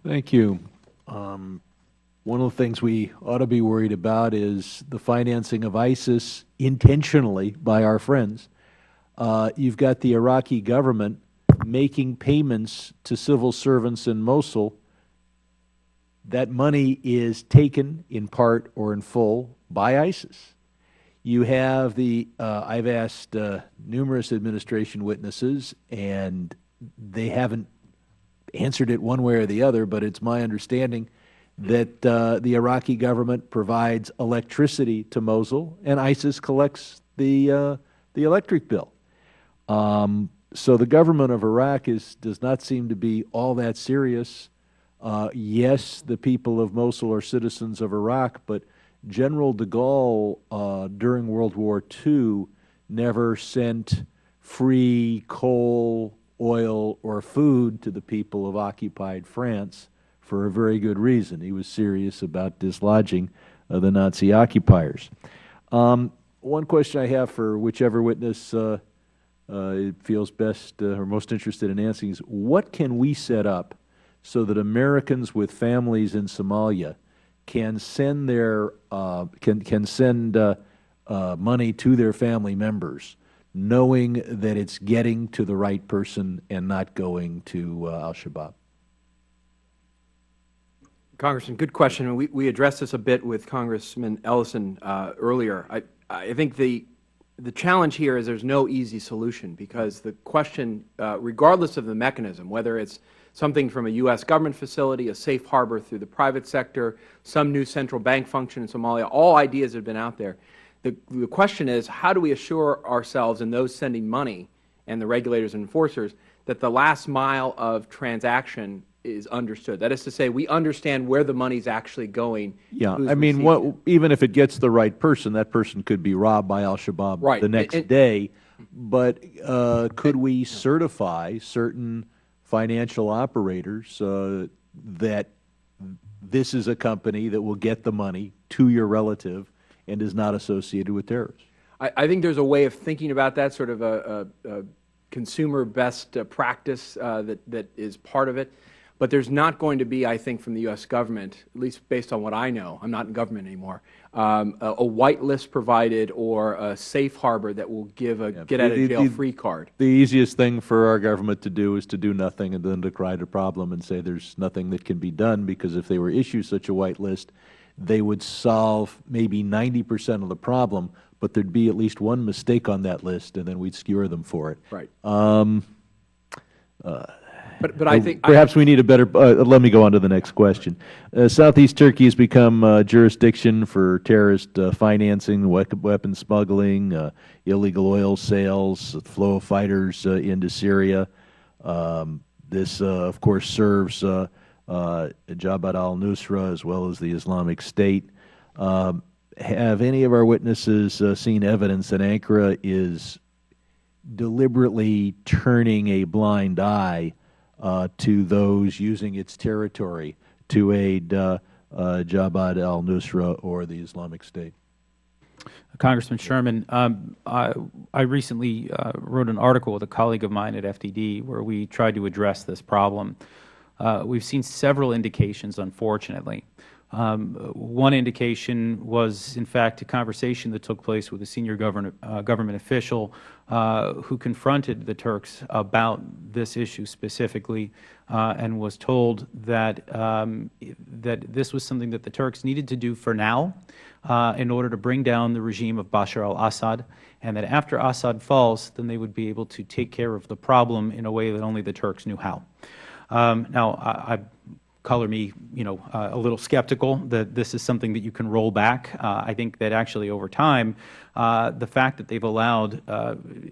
Thank you. One of the things we ought to be worried about is the financing of ISIS intentionally by our friends. You've got the Iraqi government making payments to civil servants in Mosul. That money is taken in part or in full by ISIS. You have I've asked numerous administration witnesses, and they haven't answered it one way or the other, but it's my understanding that the Iraqi government provides electricity to Mosul, and ISIS collects the electric bill. So the government of Iraq does not seem to be all that serious. Yes, the people of Mosul are citizens of Iraq, but General de Gaulle during World War II never sent free coal, oil, or food to the people of occupied France for a very good reason. He was serious about dislodging the Nazi occupiers. One question I have for whichever witness it feels best or most interested in answering is, what can we set up so that Americans with families in Somalia can send money to their family members, knowing that it's getting to the right person and not going to al-Shabaab? Congressman, good question. We addressed this a bit with Congressman Ellison earlier. I think the challenge here is there's no easy solution, because the question, regardless of the mechanism, whether it's something from a U.S. government facility, a safe harbor through the private sector, some new central bank function in Somalia, all ideas have been out there. The question is, how do we assure ourselves and those sending money and the regulators and enforcers that the last mile of transaction is understood? That is to say, we understand where the money is actually going. Yeah, I mean, even if it gets the right person, that person could be robbed by al-Shabaab the next day. But could we certify certain financial operators that this is a company that will get the money to your relative and is not associated with terrorists? I think there's a way of thinking about that, sort of a consumer best practice that is part of it. But there's not going to be, I think, from the U.S. government, at least based on what I know, I'm not in government anymore, a white list provided or a safe harbor that will give a get-out-of-jail-free card. The easiest thing for our government to do is to do nothing and then decry the problem and say there's nothing that can be done, because if they were issued such a white list, they would solve maybe 90% of the problem, but there'd be at least one mistake on that list, and then we'd skewer them for it. Right. But I think perhaps we need a better. Let me go on to the next question. Southeast Turkey has become jurisdiction for terrorist financing, weapon smuggling, illegal oil sales, flow of fighters into Syria. This, of course, serves Jabhat al-Nusra as well as the Islamic State. Have any of our witnesses seen evidence that Ankara is deliberately turning a blind eye to those using its territory to aid Jabhat al-Nusra or the Islamic State? Congressman Sherman, I recently wrote an article with a colleague of mine at FDD where we tried to address this problem. We've seen several indications, unfortunately. One indication was, in fact, a conversation that took place with a senior government official who confronted the Turks about this issue specifically and was told that this was something that the Turks needed to do for now in order to bring down the regime of Bashar al-Assad, and that after Assad falls, then they would be able to take care of the problem in a way that only the Turks knew how. Now, color me, a little skeptical that this is something that you can roll back. I think that actually over time, the fact that they've allowed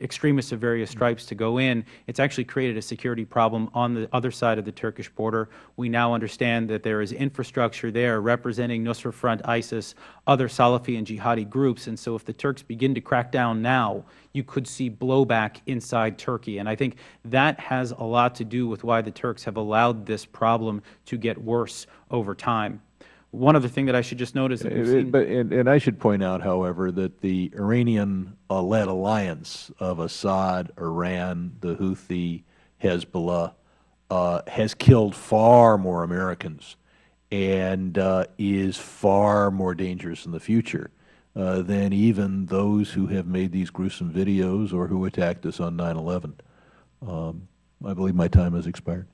extremists of various stripes to go in, it's actually created a security problem on the other side of the Turkish border. We now understand that there is infrastructure there representing Nusra Front, ISIS, other Salafi and jihadi groups, and so if the Turks begin to crack down now, you could see blowback inside Turkey. And I think that has a lot to do with why the Turks have allowed this problem to get worse over time. One other thing that I should just note is that we've seen— and I should point out, however, that the Iranian-led alliance of Assad, Iran, the Houthi, Hezbollah, has killed far more Americans and is far more dangerous in the future than even those who have made these gruesome videos or who attacked us on 9/11. I believe my time has expired.